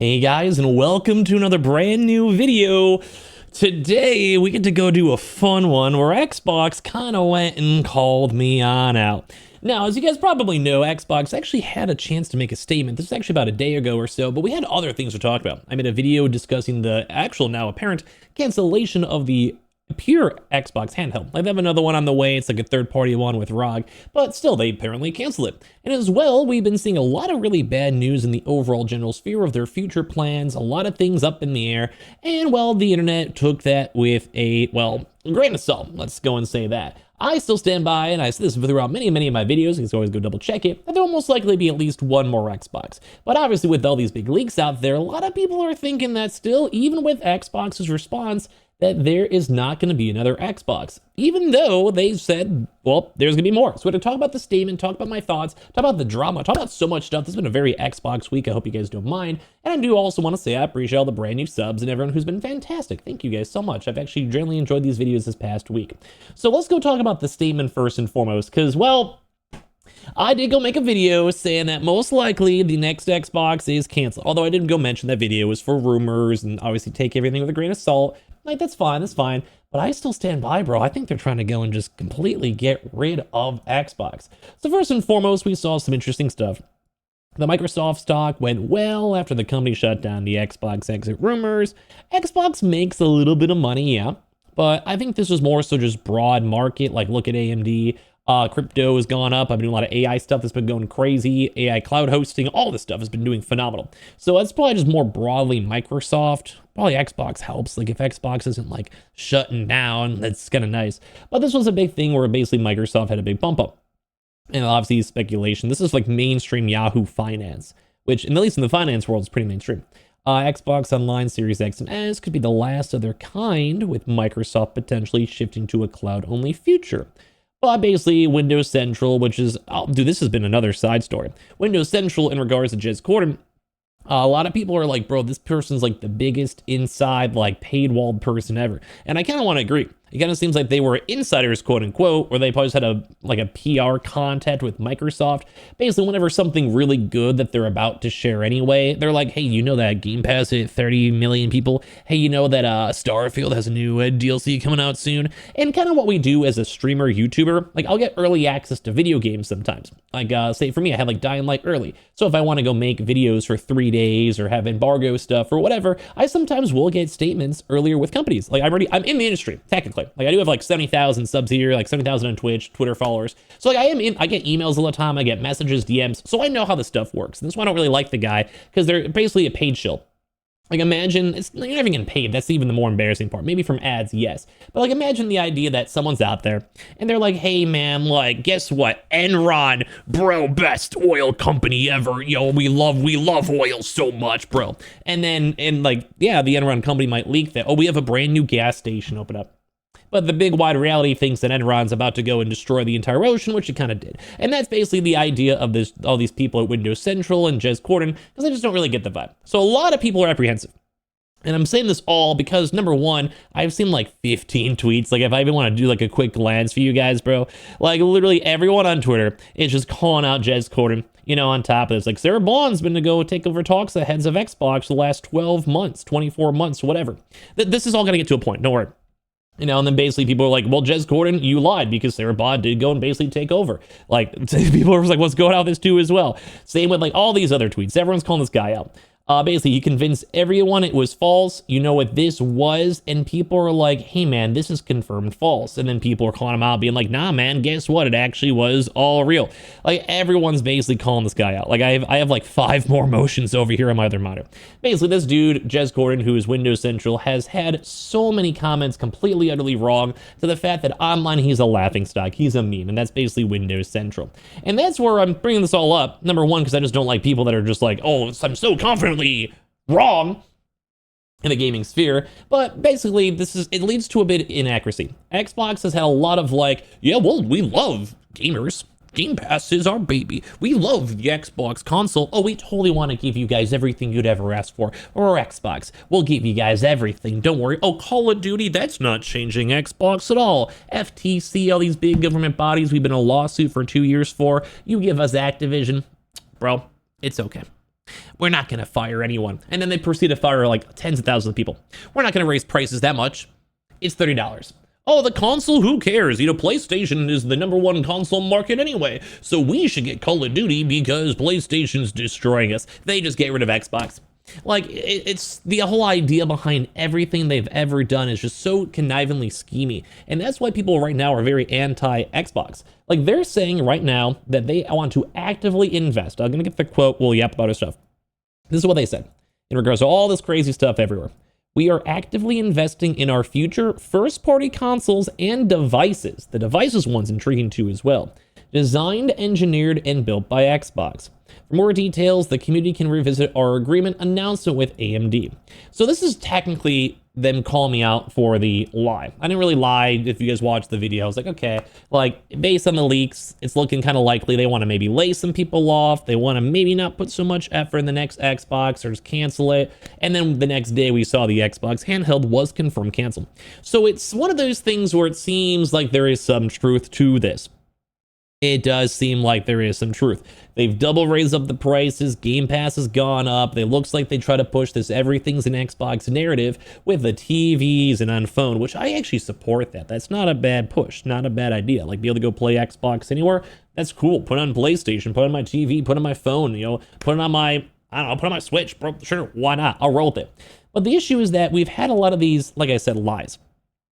Hey guys, and welcome to another brand new video. Today we get to go do a fun one where Xbox kind of went and called me on out. Now, as you guys probably know, Xbox actually had a chance to make a statement. This is actually about a day ago or so, but we had other things to talk about. I made a video discussing the actual now apparent cancellation of the pure Xbox handheld. Like, they have another one on the way. It's like a third-party one with ROG, but still, they apparently canceled it. And as well, we've been seeing a lot of really bad news in the overall general sphere of their future plans, a lot of things up in the air, and well, the internet took that with a, well, grain of salt. Let's go and say that. I still stand by, and I said this throughout many of my videos, you can always go double check it, that there will most likely be at least one more Xbox. But obviously with all these big leaks out there, a lot of people are thinking that still, even with Xbox's response, that there is not going to be another Xbox, even though they said, well, there's going to be more. So we're going to talk about the statement, talk about my thoughts, talk about the drama, talk about so much stuff. This has been a very Xbox week. I hope you guys don't mind. And I do also want to say I appreciate all the brand new subs and everyone who's been fantastic. Thank you guys so much. I've actually generally enjoyed these videos this past week. So let's go talk about the statement first and foremost, because, well, I did go make a video saying that most likely the next Xbox is canceled. Although I didn't go mention that video was for rumors and obviously take everything with a grain of salt. Like, that's fine. But I still stand by, bro. I think they're trying to go and just completely get rid of Xbox. So first and foremost, we saw some interesting stuff. The Microsoft stock went well after the company shut down the Xbox exit rumors. Xbox makes a little bit of money, yeah. But I think this was more so just broad market. Like, look at AMD. Crypto has gone up. I've been doing a lot of AI stuff that's been going crazy. AI cloud hosting, all this stuff has been doing phenomenal. So that's probably just more broadly Microsoft. Probably Xbox helps. Like, if Xbox isn't like shutting down, that's kind of nice. But this was a big thing where basically Microsoft had a big bump up. And obviously speculation. This is like mainstream Yahoo Finance, which at least in the finance world is pretty mainstream. Xbox Online Series X and S could be the last of their kind, with Microsoft potentially shifting to a cloud-only future. But basically, Windows Central, which is, oh, dude, this has been another side story. Windows Central, in regards to Jez Corden, a lot of people are like, bro, this person's like the biggest inside, like, paid walled person ever. And I kind of want to agree. It kind of seems like they were insiders, quote unquote, where they probably just had a PR contact with Microsoft. Basically, whenever something really good that they're about to share anyway, they're like, hey, you know that Game Pass hit 30 million people? Hey, you know that Starfield has a new DLC coming out soon? And kind of what we do as a streamer, YouTuber, like, I'll get early access to video games sometimes. Like, say for me, I had like Dying Light early. So if I want to go make videos for 3 days or have embargo stuff or whatever, I sometimes will get statements earlier with companies. Like, I'm in the industry, technically. Like, I do have like 70,000 subs here, like 70,000 on Twitch, Twitter followers. So like, I get emails all the time. I get messages, DMs. So I know how this stuff works. And that's why I don't really like the guy, because they're basically a paid shill. Like, imagine, you're not even getting paid. That's even the more embarrassing part. Maybe from ads, yes. But like, imagine the idea that someone's out there and they're like, hey man, like, guess what? Enron, bro, best oil company ever. Yo, we love oil so much, bro. And then, like, yeah, the Enron company might leak that. Oh, we have a brand new gas station open up. But the big wide reality thinks that Enron's about to go and destroy the entire ocean, which it kind of did. And that's basically the idea of this, all these people at Windows Central and Jez Corden, because I just don't really get the vibe. So a lot of people are apprehensive. And I'm saying this all because, number one, I've seen like 15 tweets. Like, if I even want to do like a quick glance for you guys, bro, like literally everyone on Twitter is just calling out Jez Corden. You know, on top of this, like, Sarah Bond's been to go take over talks at heads of Xbox the last 12 months, 24 months, whatever. This is all going to get to a point. Don't worry. You know, and then basically people are like, well, Jez Corden, you lied, because Sarah Bond did go and basically take over. Like, people are like, what's going on with this too as well. Same with like all these other tweets. Everyone's calling this guy out. Basically, he convinced everyone it was false. You know what this was? And people are like, hey, man, this is confirmed false. And then people are calling him out, being like, nah, man, guess what? It actually was all real. Like, everyone's basically calling this guy out. Like, I have like 5 more motions over here on my other monitor. Basically, this dude, Jez Corden, who is Windows Central, has had so many comments completely, utterly wrong, to the fact that online he's a laughingstock. He's a meme. And that's basically Windows Central. And that's where I'm bringing this all up. Number one, because I just don't like people that are just like, oh, I'm so confident wrong in the gaming sphere. But basically, it leads to a bit of inaccuracy. Xbox has had a lot of like, yeah, well, we love gamers. Game Pass is our baby. We love the Xbox console. Oh, we totally want to give you guys everything you'd ever ask for. Or Xbox, we'll give you guys everything. Don't worry. Oh, Call of Duty, that's not changing Xbox at all. FTC, all these big government bodies we've been in a lawsuit for 2 years for. You give us Activision. Bro, it's okay. We're not going to fire anyone. And then they proceed to fire like tens of thousands of people. We're not going to raise prices that much. It's $30. Oh, the console, who cares? You know, PlayStation is the #1 console market anyway. So we should get Call of Duty because PlayStation's destroying us. They just get rid of Xbox. Like, it's the whole idea behind everything they've ever done is just so connivingly schemy. And that's why people right now are very anti-Xbox. Like, they're saying right now that they want to actively invest. I'm going to get the quote, we'll yap about our stuff. This is what they said in regards to all this crazy stuff everywhere. We are actively investing in our future first-party consoles and devices. The devices one's intriguing too as well. Designed, engineered, and built by Xbox. For more details, the community can revisit our agreement announcement with AMD. So this is technically them calling me out for the lie. I didn't really lie. If you guys watched the video, I was like, okay, like based on the leaks, it's looking kind of likely they want to maybe lay some people off. They want to maybe not put so much effort in the next Xbox or just cancel it. And then the next day we saw the Xbox handheld was confirmed canceled. So it's one of those things where it seems like there is some truth to this. It does seem like there is some truth. They've double raised up the prices. Game Pass has gone up. It looks like they try to push this everything's an Xbox narrative with the TVs and on phone, which I actually support that. That's not a bad push, not a bad idea. Like, be able to go play Xbox anywhere, that's cool. Put it on PlayStation, put it on my TV, put it on my phone, you know, put it on my, I don't know, put it on my Switch, bro. Sure, why not? I'll roll with it. But the issue is that we've had a lot of these, like I said, lies.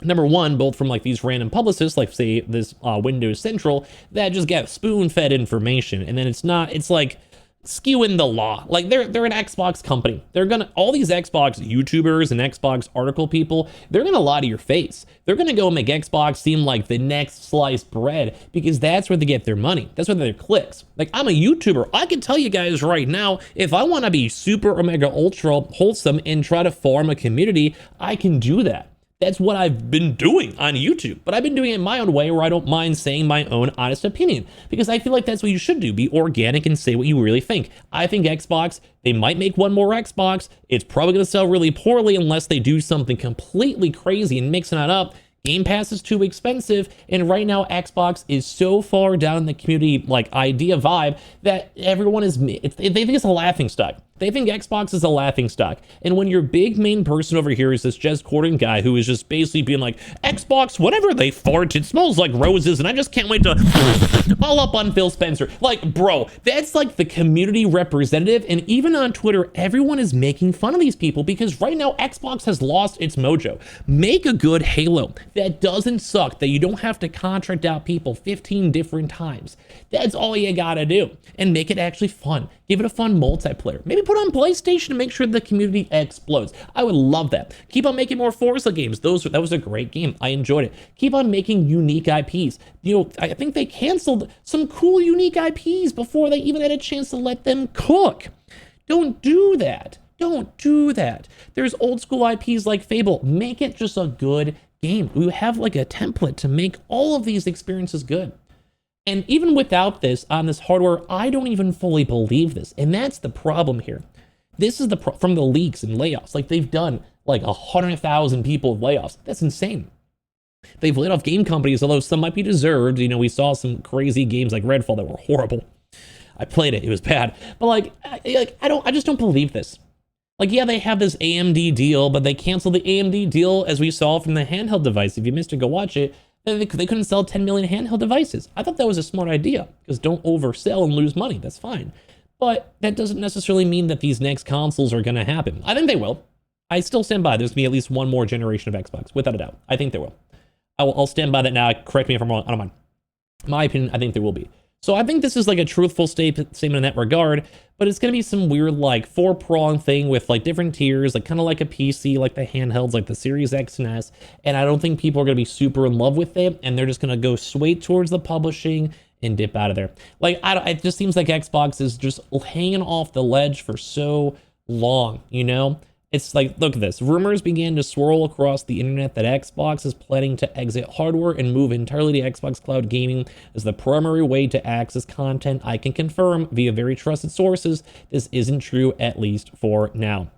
Number one, both from like these random publicists, like say this Windows Central, that just get spoon-fed information, and then it's like skewing the law. Like they're an Xbox company. They're gonna, all these Xbox YouTubers and Xbox article people, they're gonna lie to your face. They're gonna go make Xbox seem like the next sliced bread because that's where they get their money. That's where their clicks. Like, I'm a YouTuber. I can tell you guys right now, if I want to be super omega ultra wholesome and try to farm a community, I can do that. That's what I've been doing on YouTube, but I've been doing it my own way where I don't mind saying my own honest opinion because I feel like that's what you should do. Be organic and say what you really think. I think Xbox, they might make one more Xbox. It's probably going to sell really poorly unless they do something completely crazy and mixing it up. Game Pass is too expensive, and right now Xbox is so far down in the community like idea vibe that everyone is, they think it's a laughingstock. They think Xbox is a laughingstock. And when your big main person over here is this Jez Corden guy who is just basically being like, Xbox, whatever they fart, it smells like roses, and I just can't wait to all up on Phil Spencer. Like, bro, that's like the community representative, and even on Twitter, everyone is making fun of these people because right now Xbox has lost its mojo. Make a good Halo that doesn't suck, that you don't have to contract out people 15 different times. That's all you gotta do. And make it actually fun. Give it a fun multiplayer. Maybe put on PlayStation to make sure the community explodes. I would love that. Keep on making more Forza games. That was a great game. I enjoyed it. Keep on making unique IPs. You know, I think they canceled some cool unique IPs before they even had a chance to let them cook. Don't do that. Don't do that. There's old school IPs like Fable. Make it just a good game. We have like a template to make all of these experiences good. And even without this on this hardware, I don't even fully believe this. And that's the problem here. This is from the leaks and layoffs. Like, they've done like 100,000 people layoffs. That's insane. They've laid off game companies, although some might be deserved. You know, we saw some crazy games like Redfall that were horrible. I played it. It was bad. But I just don't believe this. Like, yeah, they have this AMD deal, but they canceled the AMD deal as we saw from the handheld device. If you missed it, go watch it. They couldn't sell 10 million handheld devices. I thought that was a smart idea because don't oversell and lose money. That's fine. But that doesn't necessarily mean that these next consoles are going to happen. I think they will. I still stand by there's going to be at least one more generation of Xbox, without a doubt. I think there will. I'll stand by that now. Correct me if I'm wrong. I don't mind. My opinion, I think there will be. So I think this is like a truthful statement in that regard, but it's going to be some weird like four-prong thing with like different tiers, like kind of like a PC, like the handhelds, like the Series X and S. And I don't think people are going to be super in love with it, and they're just going to go straight towards the publishing and dip out of there. Like, it just seems like Xbox is just hanging off the ledge for so long, you know? It's like, look at this. Rumors began to swirl across the internet that Xbox is planning to exit hardware and move entirely to Xbox Cloud Gaming as the primary way to access content. I can confirm via very trusted sources this isn't true, at least for now.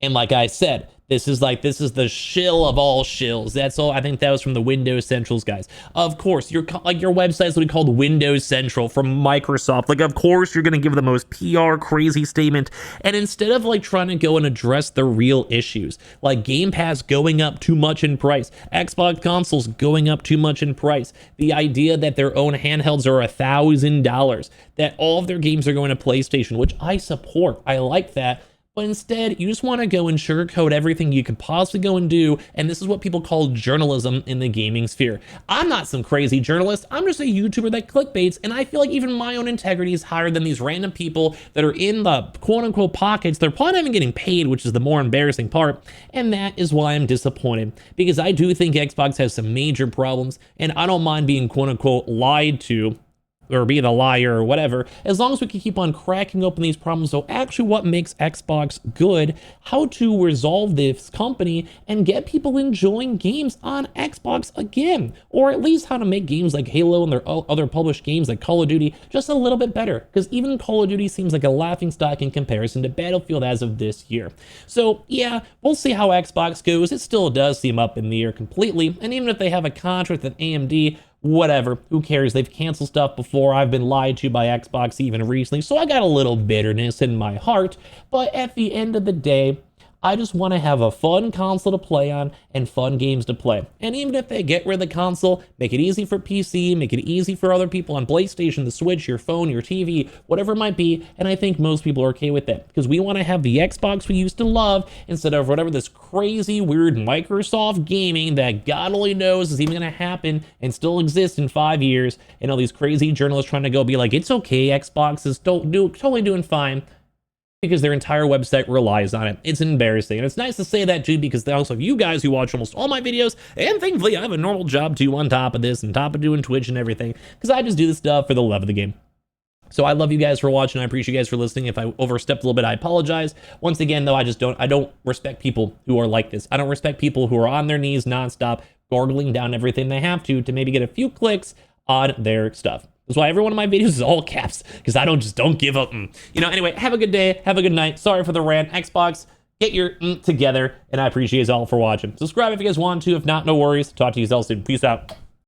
And like I said, this is the shill of all shills. That's all. I think that was from the Windows Centrals guys. Of course, your website's what we called Windows Central from Microsoft. Like, of course, you're gonna give the most PR crazy statement, and instead of like trying to go and address the real issues, like Game Pass going up too much in price, Xbox consoles going up too much in price, the idea that their own handhelds are $1,000, that all of their games are going to PlayStation, which I support. I like that. But instead, you just want to go and sugarcoat everything you could possibly go and do, and this is what people call journalism in the gaming sphere. I'm not some crazy journalist, I'm just a YouTuber that clickbaits, and I feel like even my own integrity is higher than these random people that are in the quote-unquote pockets. They're probably not even getting paid, which is the more embarrassing part, and that is why I'm disappointed, because I do think Xbox has some major problems, and I don't mind being quote-unquote lied to, or be the liar or whatever, as long as we can keep on cracking open these problems. So actually what makes Xbox good, how to resolve this company and get people enjoying games on Xbox again, or at least how to make games like Halo and their other published games like Call of Duty just a little bit better, because even Call of Duty seems like a laughingstock in comparison to Battlefield as of this year. So yeah, we'll see how Xbox goes. It still does seem up in the air completely, and even if they have a contract with AMD, whatever, who cares? They've canceled stuff before. I've been lied to by Xbox even recently, so I got a little bitterness in my heart. But at the end of the day, I just want to have a fun console to play on and fun games to play. And even if they get rid of the console, make it easy for PC, make it easy for other people on PlayStation, the Switch, your phone, your TV, whatever it might be. And I think most people are okay with that, because we want to have the Xbox we used to love instead of whatever this crazy, weird Microsoft gaming that God only knows is even going to happen and still exist in 5 years. And all these crazy journalists trying to go be like, it's okay, Xbox is totally doing fine, because their entire website relies on it. It's embarrassing. And it's nice to say that too, because they also have you guys who watch almost all my videos, and thankfully I have a normal job too on top of this, and top of doing Twitch and everything, because I just do this stuff for the love of the game. So I love you guys for watching. I appreciate you guys for listening. If I overstepped a little bit, I apologize. Once again, though, I don't respect people who are like this. I don't respect people who are on their knees nonstop, gargling down everything they have to maybe get a few clicks on their stuff. That's why every one of my videos is all caps, because I don't give up. Anyway, have a good day, have a good night. Sorry for the rant. Xbox, get your together, and I appreciate you all for watching. Subscribe if you guys want to. If not, no worries. Talk to you all soon. Peace out.